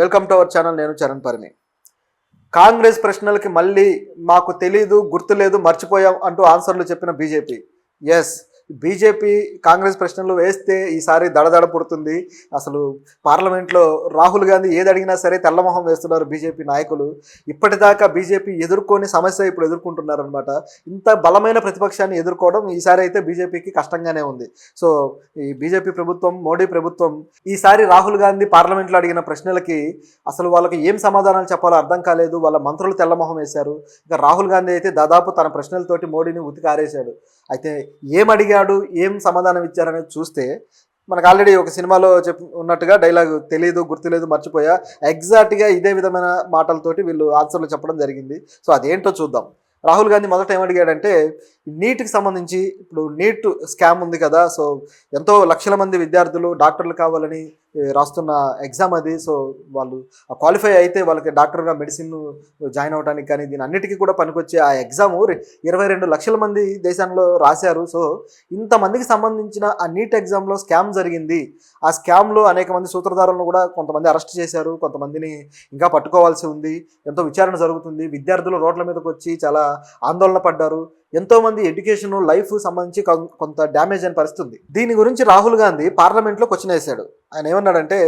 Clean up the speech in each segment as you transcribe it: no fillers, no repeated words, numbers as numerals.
Welcome to our channel. నేను చరణ్ పరిమి. కాంగ్రెస్ ప్రశ్నలకి మళ్ళీ మాకు తెలీదు, గుర్తులేదు, మర్చిపోయాం అంటూ ఆన్సర్లు చెప్పిన బీజేపీ. ఎస్, బీజేపీ కాంగ్రెస్ ప్రశ్నలు వేస్తే ఈసారి దడదడ పుడుతుంది. అసలు పార్లమెంట్లో రాహుల్ గాంధీ ఏది అడిగినా సరే తెల్లమొహం వేస్తున్నారు బీజేపీ నాయకులు. ఇప్పటిదాకా బీజేపీ ఎదుర్కొని సమస్య ఇప్పుడు ఎదుర్కొంటున్నారనమాట. ఇంత బలమైన ప్రతిపక్షాన్ని ఎదుర్కోవడం ఈసారి అయితే బీజేపీకి కష్టంగానే ఉంది. సో ఈ బీజేపీ ప్రభుత్వం, మోడీ ప్రభుత్వం ఈసారి రాహుల్ గాంధీ పార్లమెంట్లో అడిగిన ప్రశ్నలకి అసలు వాళ్ళకి ఏం సమాధానాలు చెప్పాలో అర్థం కాలేదు. వాళ్ళ మంత్రులు తెల్లమొహం వేశారు. ఇక రాహుల్ గాంధీ అయితే దాదాపు తన ప్రశ్నలతోటి మోడీని ఉతికారేశాడు. అయితే ఏం అడిగాడు, ఏం సమాధానం ఇచ్చారనేది చూస్తే మనకు ఆల్రెడీ ఒక సినిమాలో ఉన్నట్టుగా డైలాగ్ తెలీదు, గుర్తులేదు, మర్చిపోయా, ఎగ్జాక్ట్గా ఇదే విధమైన మాటలతోటి వీళ్ళు ఆన్సర్లు చెప్పడం జరిగింది. సో అదేంటో చూద్దాం. రాహుల్ గాంధీ మొదట ఏమడిగాడంటే, నీట్కి సంబంధించి ఇప్పుడు నీట్ స్కామ్ ఉంది కదా. సో ఎంతో లక్షల మంది విద్యార్థులు డాక్టర్లు కావాలని రాస్తున్న ఎగ్జామ్ అది. సో వాళ్ళు క్వాలిఫై అయితే వాళ్ళకి డాక్టర్గా మెడిసిన్ జాయిన్ అవ్వడానికి కానీ దీని అన్నిటికీ కూడా పనికొచ్చే ఆ ఎగ్జాము 22 లక్షల మంది దేశంలో రాశారు. సో ఇంతమందికి సంబంధించిన ఆ నీట్ ఎగ్జామ్లో స్కామ్ జరిగింది. ఆ స్కామ్లో అనేక మంది సూత్రధారులను కూడా కొంతమంది అరెస్ట్ చేశారు, కొంతమందిని ఇంకా పట్టుకోవాల్సి ఉంది. ఎంతో విచారణ జరుగుతుంది. విద్యార్థులు రోడ్ల మీదకి వచ్చి చాలా ఆందోళన పడ్డారు. ఎంతోమంది ఎడ్యుకేషన్, లైఫ్ సంబంధించి కొంత డ్యామేజ్ అయిన పరిస్థితి ఉంది. దీని గురించి రాహుల్ గాంధీ పార్లమెంట్లో క్వశ్చన్ వేశాడు. ఆయన ఏమన్నాడంటే,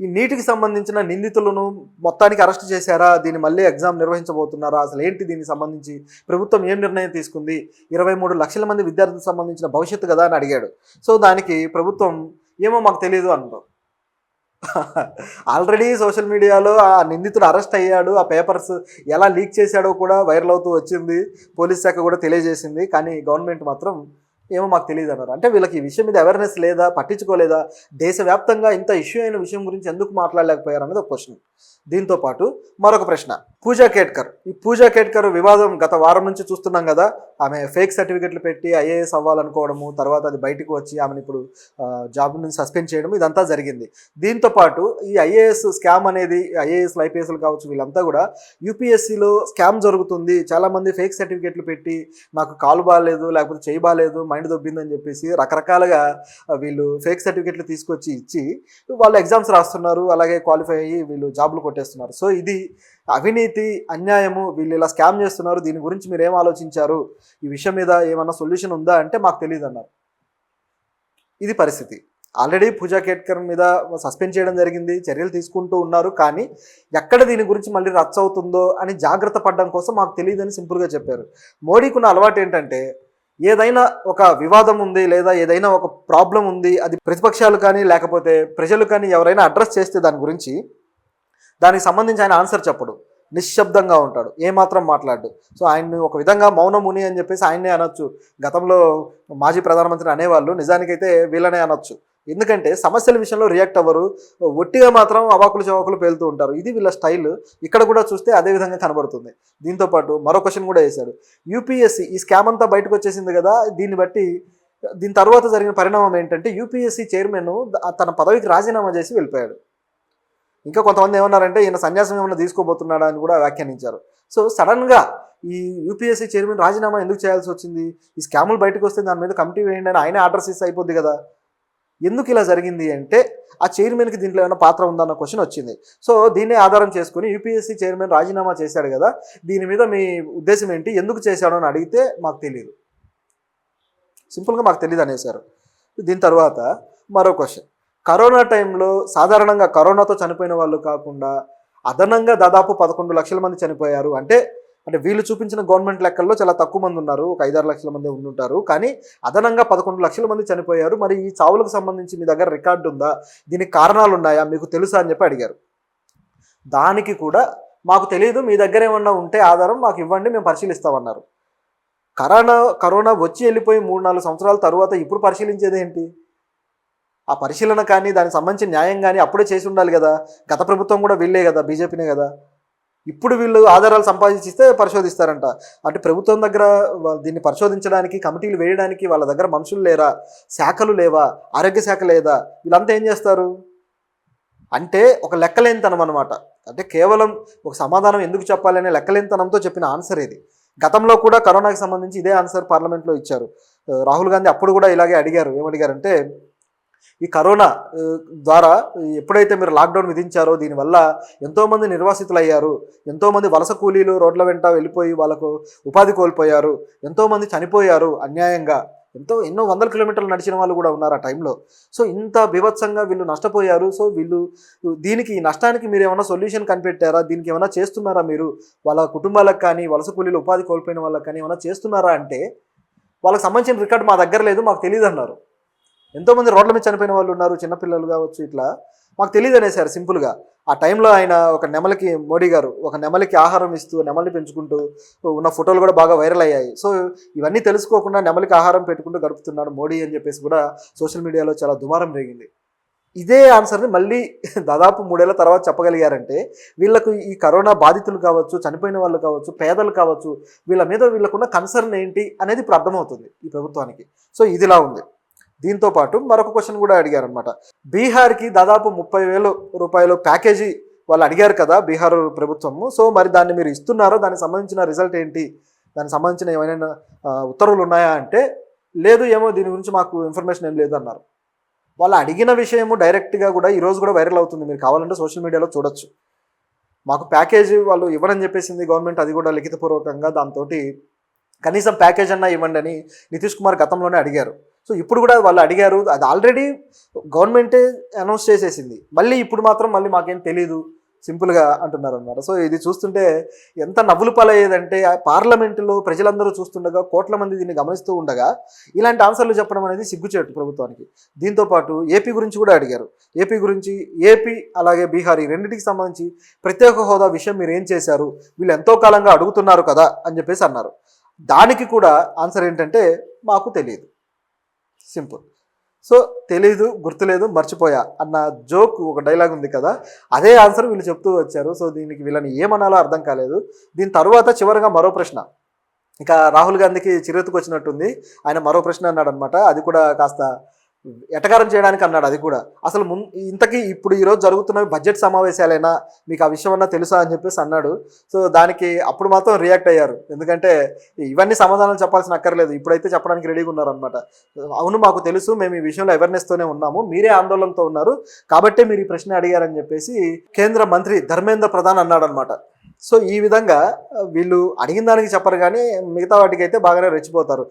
ఈ నీటికి సంబంధించిన నిందితులను మొత్తానికి అరెస్ట్ చేశారా, దీన్ని మళ్ళీ ఎగ్జామ్ నిర్వహించబోతున్నారా, అసలు ఏంటి, దీనికి సంబంధించి ప్రభుత్వం ఏం నిర్ణయం తీసుకుంది, 23 లక్షల మంది విద్యార్థులకు సంబంధించిన భవిష్యత్తు కదా అని అడిగాడు. సో దానికి ప్రభుత్వం ఏమో మాకు తెలియదు అంటాం. ఆల్రెడీ సోషల్ మీడియాలో ఆ నిందితుడు అరెస్ట్ అయ్యాడు, ఆ పేపర్స్ ఎలా లీక్ చేశాడో కూడా వైరల్ అవుతూ వచ్చింది, పోలీస్ శాఖ కూడా తెలియజేసింది. కానీ గవర్నమెంట్ మాత్రం ఏమో మాకు తెలియదు అన్నారు. అంటే వీళ్ళకి ఈ విషయం మీద అవేర్నెస్ లేదా, పట్టించుకోలేదా, దేశవ్యాప్తంగా ఇంత ఇష్యూ అయిన విషయం గురించి ఎందుకు మాట్లాడలేకపోయారు అన్నది ఒక క్వశ్చన్. దీంతో పాటు మరొక ప్రశ్న, పూజా కేట్కర్. ఈ పూజా కేట్కర్ వివాదం గత వారం నుంచి చూస్తున్నాం కదా. ఆమె ఫేక్ సర్టిఫికెట్లు పెట్టి ఐఏఎస్ అవ్వాలనుకోవడము, తర్వాత అది బయటకు వచ్చి ఆమెను ఇప్పుడు జాబ్ నుంచి సస్పెండ్ చేయడం, ఇదంతా జరిగింది. దీంతో పాటు ఈ ఐఏఎస్ స్కామ్ అనేది, ఐఏఎస్లు ఐపీఎస్లు కావచ్చు, వీళ్ళంతా కూడా యూపీఎస్సీలో స్కామ్ జరుగుతుంది, చాలామంది ఫేక్ సర్టిఫికెట్లు పెట్టి నాకు కాలు బాగాలేదు, లేకపోతే చేయి బాగాలేదు, మైండ్ దొబ్బిందని చెప్పేసి రకరకాలుగా వీళ్ళు ఫేక్ సర్టిఫికెట్లు తీసుకొచ్చి ఇచ్చి వాళ్ళు ఎగ్జామ్స్ రాస్తున్నారు, అలాగే క్వాలిఫై అయ్యి వీళ్ళు జాబ్లు కొట్టేస్తున్నారు. సో ఇది అవినీతి, అన్యాయము, వీళ్ళు ఇలా స్కామ్ చేస్తున్నారు. దీని గురించి మీరు ఏం ఆలోచించారు, ఈ విషయం మీద ఏమన్నా సొల్యూషన్ ఉందా అంటే మాకు తెలియదు అన్నారు. ఇది పరిస్థితి. ఆల్రెడీ పూజా కేట్కర్ మీద సస్పెండ్ చేయడం జరిగింది, చర్యలు తీసుకుంటూ ఉన్నారు. కానీ ఎక్కడ దీని గురించి మళ్ళీ రచ్చ అవుతుందో అని జాగ్రత్త పడడం కోసం మాకు తెలియదని సింపుల్గా చెప్పారు. మోడీకి ఉన్న అలవాటు ఏంటంటే, ఏదైనా ఒక వివాదం ఉంది లేదా ఏదైనా ఒక ప్రాబ్లం ఉంది, అది ప్రతిపక్షాలు కానీ లేకపోతే ప్రజలు కానీ ఎవరైనా అడ్రస్ చేస్తే దాని గురించి, దానికి సంబంధించి ఆయన ఆన్సర్ చెప్పడు, నిశ్శబ్దంగా ఉంటాడు, ఏమాత్రం మాట్లాడు. సో ఆయన్ని ఒక విధంగా మౌనముని అని చెప్పేసి ఆయన్నే అనొచ్చు. గతంలో మాజీ ప్రధానమంత్రి అనేవాళ్ళు, నిజానికైతే వీళ్ళనే అనొచ్చు. ఎందుకంటే సమస్యల విషయంలో రియాక్ట్ అవ్వరు, ఒట్టిగా మాత్రం అవాకులు చవాకులు పేలుతూ ఉంటారు. ఇది వీళ్ళ స్టైల్. ఇక్కడ కూడా చూస్తే అదే విధంగా కనబడుతుంది. దీంతోపాటు మరో క్వశ్చన్ కూడా వేశాడు. యూపీఎస్సీ ఈ స్కామ్ అంతా బయటకు వచ్చేసింది కదా, దీని తర్వాత జరిగిన పరిణామం ఏంటంటే, యూపీఎస్సీ చైర్మన్ తన పదవికి రాజీనామా చేసి వెళ్ళిపోయాడు. ఇంకా కొంతమంది ఏమన్నారంటే, ఈయన సన్యాసం ఏమైనా తీసుకోబోతున్నాడా అని కూడా వ్యాఖ్యానించారు. సో సడన్గా ఈ యూపీఎస్సీ చైర్మన్ రాజీనామా ఎందుకు చేయాల్సి వచ్చింది, ఈ స్కాములు బయటకు వస్తే దాని మీద కమిటీ వేయండి అని ఆయన ఆర్డర్స్ ఇస్తే అయిపోద్ది కదా. ఎందుకు ఇలా జరిగింది అంటే, ఆ చైర్మన్కి దీంట్లో ఏమైనా పాత్ర ఉందన్న క్వశ్చన్ వచ్చింది. సో దీన్నే ఆధారం చేసుకుని యూపీఎస్సీ చైర్మన్ రాజీనామా చేశాడు కదా, దీని మీద మీ ఉద్దేశం ఏంటి, ఎందుకు చేశాడు అని అడిగితే మాకు తెలియదు, సింపుల్గా మాకు తెలియదు అనేసారు. దీని తర్వాత మరో క్వశ్చన్, కరోనా టైంలో సాధారణంగా కరోనాతో చనిపోయిన వాళ్ళు కాకుండా అదనంగా దాదాపు 11 లక్షల మంది చనిపోయారు. అంటే వీళ్ళు చూపించిన గవర్నమెంట్ లెక్కల్లో చాలా తక్కువ మంది ఉన్నారు, ఒక 5-6 లక్షల మంది ఉండుంటారు. కానీ అదనంగా 11 లక్షల మంది చనిపోయారు. మరి ఈ చావులకు సంబంధించి మీ దగ్గర రికార్డు ఉందా, దీనికి కారణాలు ఉన్నాయా, మీకు తెలుసా అని చెప్పి అడిగారు. దానికి కూడా మాకు తెలియదు, మీ దగ్గర ఏమన్నా ఉంటే ఆధారం మాకు ఇవ్వండి, మేము పరిశీలిస్తామన్నారు. కరోనా వచ్చి వెళ్ళిపోయి 3-4 సంవత్సరాల తర్వాత ఇప్పుడు పరిశీలించేది ఏంటి? ఆ పరిశీలన కానీ దానికి సంబంధించిన న్యాయం కానీ అప్పుడే చేసి ఉండాలి కదా. గత ప్రభుత్వం కూడా వీళ్ళే కదా, బీజేపీనే కదా. ఇప్పుడు వీళ్ళు ఆధారాలు సంపాదించిస్తే పరిశోధిస్తారంట. అంటే ప్రభుత్వం దగ్గర దీన్ని పరిశోధించడానికి, కమిటీలు వేయడానికి వాళ్ళ దగ్గర మనుషులు లేరా, శాఖలు లేవా, ఆరోగ్య శాఖ లేదా, వీళ్ళంతా ఏం చేస్తారు అంటే ఒక లెక్కలేనితనం అనమాట. అంటే కేవలం ఒక సమాధానం ఎందుకు చెప్పాలి అనే లెక్కలేనితనంతో చెప్పిన ఆన్సర్ ఇది. గతంలో కూడా కరోనాకి సంబంధించి ఇదే ఆన్సర్ పార్లమెంట్లో ఇచ్చారు. రాహుల్ గాంధీ అప్పుడు కూడా ఇలాగే అడిగారు. ఏమడిగారంటే, ఈ కరోనా ద్వారా ఎప్పుడైతే మీరు లాక్డౌన్ విధించారో దీనివల్ల ఎంతోమంది నిర్వాసితులు అయ్యారు, ఎంతోమంది వలస కూలీలు రోడ్ల వెంట వెళ్ళిపోయి వాళ్ళకు ఉపాధి కోల్పోయారు, ఎంతోమంది చనిపోయారు అన్యాయంగా, ఎన్నో వందల కిలోమీటర్లు నడిచిన వాళ్ళు కూడా ఉన్నారు ఆ టైంలో. సో ఇంత బీభత్సంగా వీళ్ళు నష్టపోయారు. సో వీళ్ళు దీనికి ఈ నష్టానికి మీరు ఏమైనా సొల్యూషన్ కనిపెట్టారా, దీనికి ఏమైనా చేస్తున్నారా, మీరు వాళ్ళ కుటుంబాలకు కానీ వలస కూలీలు ఉపాధి కోల్పోయిన వాళ్ళకి కానీ ఏమైనా చేస్తున్నారా అంటే వాళ్ళకి సంబంధించిన రికార్డు మా దగ్గర లేదు, మాకు తెలియదు అన్నారు. ఎంతోమంది రోడ్ల మీద చనిపోయిన వాళ్ళు ఉన్నారు, చిన్నపిల్లలు కావచ్చు, ఇట్లా మాకు తెలియదు అనేసారు సింపుల్గా. ఆ టైంలో ఆయన ఒక నెమలికి, మోడీ గారు ఒక నెమలికి ఆహారం ఇస్తూ నెమలిని పెంచుకుంటూ ఉన్న ఫోటోలు కూడా బాగా వైరల్ అయ్యాయి. సో ఇవన్నీ తెలుసుకోకుండా నెమలికి ఆహారం పెట్టుకుంటూ గడుపుతున్నాడు మోడీ అని చెప్పేసి కూడా సోషల్ మీడియాలో చాలా దుమారం రేగింది. ఇదే ఆన్సర్ని మళ్ళీ దాదాపు 3 ఏళ్ల తర్వాత చెప్పగలిగారంటే వీళ్ళకు ఈ కరోనా బాధితులు కావచ్చు, చనిపోయిన వాళ్ళు కావచ్చు, పేదలు కావచ్చు, వీళ్ళ మీద వీళ్ళకున్న కన్సర్న్ ఏంటి అనేది ఇప్పుడు అర్థమవుతుంది ఈ ప్రభుత్వానికి. సో ఇదిలా ఉంది. దీంతో పాటు మరొక క్వశ్చన్ కూడా అడిగారనమాట. బీహార్కి దాదాపు 30,000 రూపాయలు ప్యాకేజీ వాళ్ళు అడిగారు కదా బీహార్ ప్రభుత్వము. సో మరి దాన్ని మీరు ఇస్తున్నారో, దానికి సంబంధించిన రిజల్ట్ ఏంటి, దానికి సంబంధించిన ఏమైనా ఉత్తర్వులు ఉన్నాయా అంటే లేదు, ఏమో దీని గురించి మాకు ఇన్ఫర్మేషన్ ఏం లేదు అన్నారు. వాళ్ళు అడిగిన విషయము డైరెక్ట్గా కూడా ఈరోజు కూడా వైరల్ అవుతుంది, మీరు కావాలంటే సోషల్ మీడియాలో చూడొచ్చు. మాకు ప్యాకేజీ వాళ్ళు ఇవ్వరని చెప్పేసింది గవర్నమెంట్, అది కూడా లిఖితపూర్వకంగా. దాంతో కనీసం ప్యాకేజ్ అన్నా ఇవ్వండి అని నితీష్ కుమార్ గతంలోనే అడిగారు. సో ఇప్పుడు కూడా వాళ్ళు అడిగారు, అది ఆల్రెడీ గవర్నమెంటే అనౌన్స్ చేసేసింది. మళ్ళీ ఇప్పుడు మాత్రం మళ్ళీ మాకేం తెలీదు సింపుల్గా అంటున్నారు అన్నమాట. సో ఇది చూస్తుంటే ఎంత నవ్వులు పాలయ్యేదంటే పార్లమెంటులో ప్రజలందరూ చూస్తుండగా, కోట్ల మంది దీన్ని గమనిస్తూ ఉండగా ఇలాంటి ఆన్సర్లు చెప్పడం అనేది సిగ్గుచేటు ప్రభుత్వానికి. దీంతోపాటు ఏపీ గురించి కూడా అడిగారు. ఏపీ గురించి, ఏపీ అలాగే బీహార్ ఈ రెండింటికి సంబంధించి ప్రత్యేక హోదా విషయం మీరు ఏం చేశారు, వీళ్ళు ఎంతో కాలంగా అడుగుతున్నారు కదా అని చెప్పేసి అన్నారు. దానికి కూడా ఆన్సర్ ఏంటంటే మాకు తెలియదు, సింపుల్. సో తెలీదు, గుర్తులేదు, మర్చిపోయా అన్న జోక్ ఒక డైలాగ్ ఉంది కదా, అదే ఆన్సర్ వీళ్ళు చెప్తూ వచ్చారు. సో దీనికి వీళ్ళని ఏమనాలో అర్థం కాలేదు. దీని తర్వాత చివరిగా మరో ప్రశ్న, ఇక రాహుల్ గాంధీకి చిరెత్తుకు వచ్చినట్టుంది. ఆయన మరో ప్రశ్న అన్నాడు అనమాట. అది కూడా కాస్త ఎటకారం చేయడానికి అన్నాడు. అది కూడా అసలు ఇంతకీ ఇప్పుడు ఈరోజు జరుగుతున్నవి బడ్జెట్ సమావేశాలైనా, మీకు ఆ విషయం అన్నా తెలుసా అని చెప్పేసి అన్నాడు. సో దానికి అప్పుడు మాత్రం రియాక్ట్ అయ్యారు, ఎందుకంటే ఇవన్నీ సమాధానాలు చెప్పాల్సిన అక్కర్లేదు, ఇప్పుడైతే చెప్పడానికి రెడీగా ఉన్నారనమాట. అవును మాకు తెలుసు, మేము ఈ విషయంలో అవేర్నెస్తోనే ఉన్నాము, మీరే ఆందోళనతో ఉన్నారు కాబట్టే మీరు ఈ ప్రశ్న అడిగారని చెప్పేసి కేంద్ర మంత్రి ధర్మేంద్ర ప్రధాన్ అన్నాడు అనమాట. సో ఈ విధంగా వీళ్ళు అడిగిన దానికి చెప్పరు కానీ మిగతా వాటికి అయితే బాగానే రెచ్చిపోతారు.